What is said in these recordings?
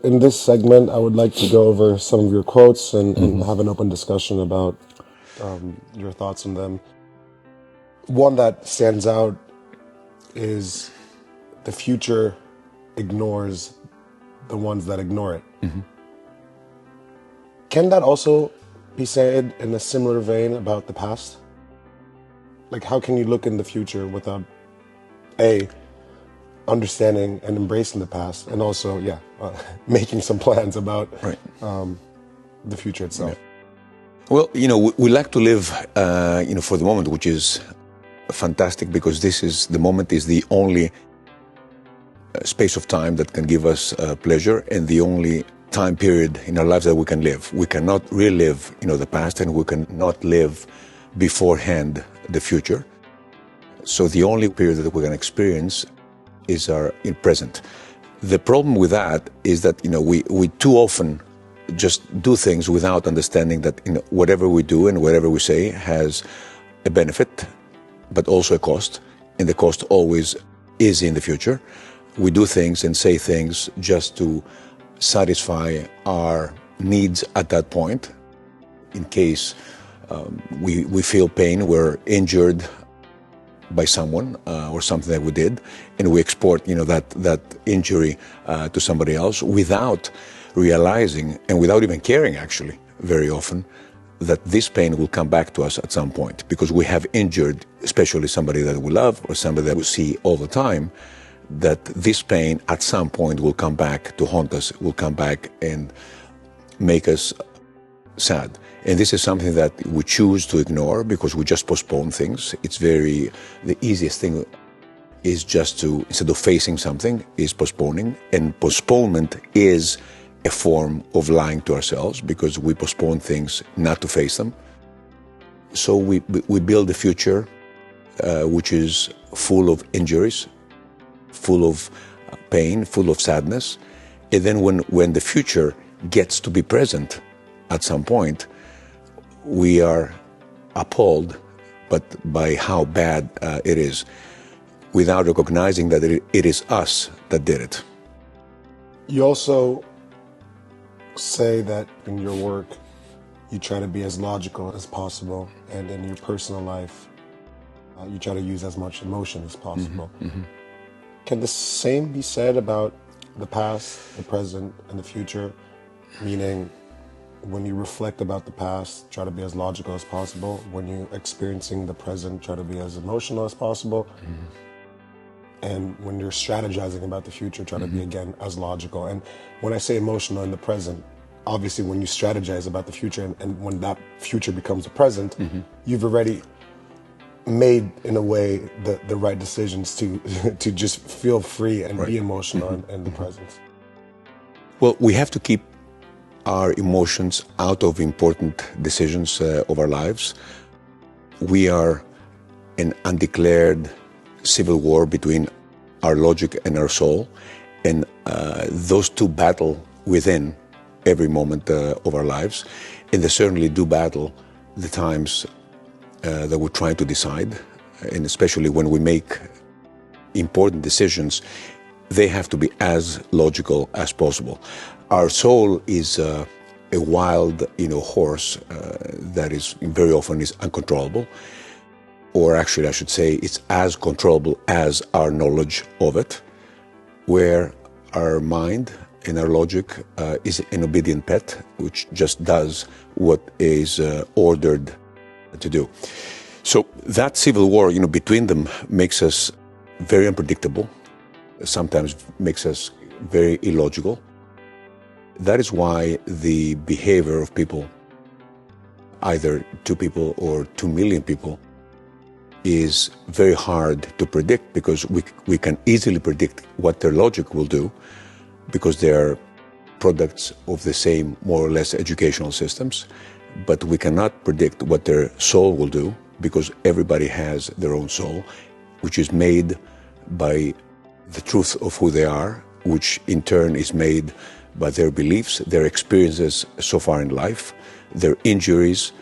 in this segment, I would like to go over some of your quotes and have an open discussion about your thoughts on them. One that stands out is the future ignores the ones that ignore it. Can that also be said in a similar vein about the past? Like, how can you look in the future without understanding and embracing the past, and also making some plans about the future itself? Yeah. Well, we like to live for the moment, which is fantastic, because the moment is the only space of time that can give us pleasure, and the only time period in our lives that we can live. We cannot relive the past, and we cannot live beforehand the future. So the only period that we can experience is our present. The problem with that is that we too often just do things without understanding that whatever we do and whatever we say has a benefit, but also a cost, and the cost always is in the future. We do things and say things just to satisfy our needs at that point. In case we feel pain, we're injured by someone or something that we did, and we export that injury to somebody else without realizing, and without even caring actually, very often, that this pain will come back to us at some point, because we have injured, especially somebody that we love or somebody that we see all the time, that this pain at some point will come back to haunt us, will come back and make us sad. And this is something that we choose to ignore because we just postpone things. The easiest thing is just to, instead of facing something, is postponing. And postponement is a form of lying to ourselves, because we postpone things not to face them. So we build a future which is full of injuries, full of pain, full of sadness. And then when the future gets to be present at some point, we are appalled by how bad it is, without recognizing that it is us that did it. You also say that in your work, you try to be as logical as possible, and in your personal life, you try to use as much emotion as possible. Can the same be said about the past, the present, and the future? Meaning, when you reflect about the past, try to be as logical as possible. When you're experiencing the present, try to be as emotional as possible. And when you're strategizing about the future, try to be, again, as logical. And when I say emotional in the present, obviously when you strategize about the future and when that future becomes the present, you've already made, in a way, the right decisions to just feel free and be emotional in the present. Well, we have to keep our emotions out of important decisions of our lives. We are an undeclared civil war between our logic and our soul, and those two battle within every moment of our lives, and they certainly do battle the times that we're trying to decide, and especially when we make important decisions, they have to be as logical as possible. Our soul is a wild, horse that is very often is uncontrollable, or actually I should say it's as controllable as our knowledge of it, where our mind and our logic is an obedient pet, which just does what is ordered to do. So that civil war, between them makes us very unpredictable, sometimes makes us very illogical. That is why the behavior of people, either 2 people or 2 million people, is very hard to predict, because we can easily predict what their logic will do, because they are products of the same, more or less, educational systems. But we cannot predict what their soul will do, because everybody has their own soul, which is made by the truth of who they are, which in turn is made by their beliefs, their experiences so far in life, their injuries,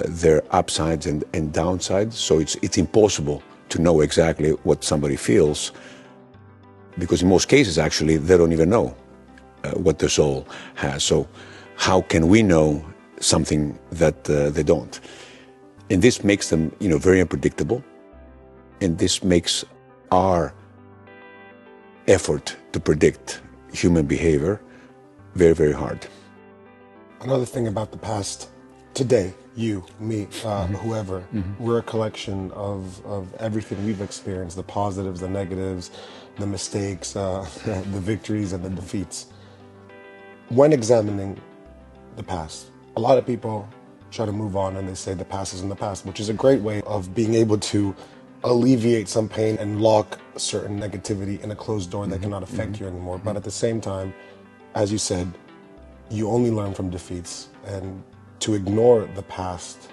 their upsides and downsides. So it's impossible to know exactly what somebody feels, because in most cases, actually, they don't even know. what the soul has. So how can we know something that they don't? And this makes them, very unpredictable. And this makes our effort to predict human behavior very, very hard. Another thing about the past, today, you, me, whoever, we're a collection of everything we've experienced, the positives, the negatives, the mistakes, the victories and the defeats. When examining the past, a lot of people try to move on and they say the past is in the past, which is a great way of being able to alleviate some pain and lock certain negativity in a closed door that cannot affect you anymore. But at the same time, as you said, you only learn from defeats, and to ignore the past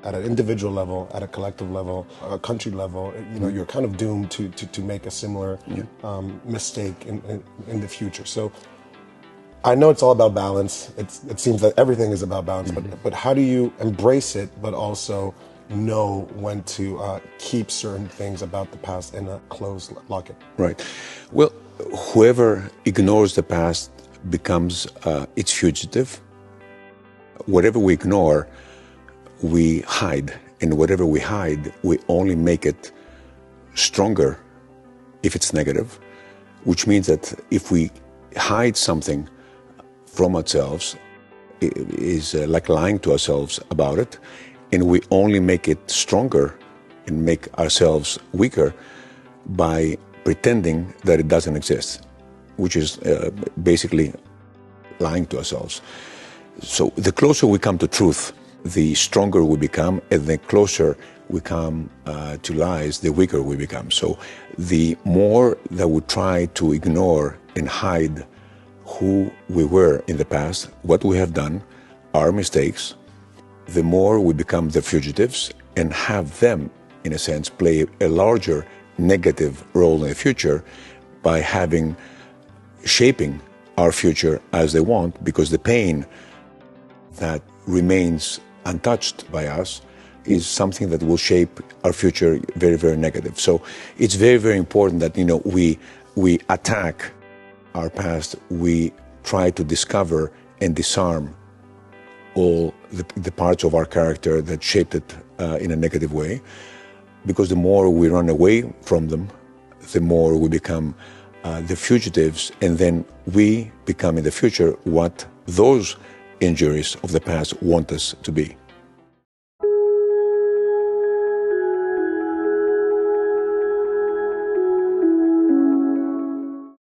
at an individual level, at a collective level, a country level, you're kind of doomed to make a similar mistake in the future. So I know it's all about balance. It seems that everything is about balance, but how do you embrace it, but also know when to keep certain things about the past in a closed locket? Right. Well, whoever ignores the past becomes its fugitive. Whatever we ignore, we hide. And whatever we hide, we only make it stronger if it's negative, which means that if we hide something from ourselves, it is like lying to ourselves about it, and we only make it stronger and make ourselves weaker by pretending that it doesn't exist, which is basically lying to ourselves. So the closer we come to truth, the stronger we become, and the closer we come to lies, the weaker we become. So the more that we try to ignore and hide who we were in the past, what we have done, our mistakes, the more we become the fugitives and have them, in a sense, play a larger negative role in the future by shaping our future as they want, because the pain that remains untouched by us is something that will shape our future very, very negative. So it's very, very important that, we attack our past, we try to discover and disarm all the parts of our character that shaped it in a negative way, because the more we run away from them, the more we become the fugitives, and then we become in the future what those injuries of the past want us to be.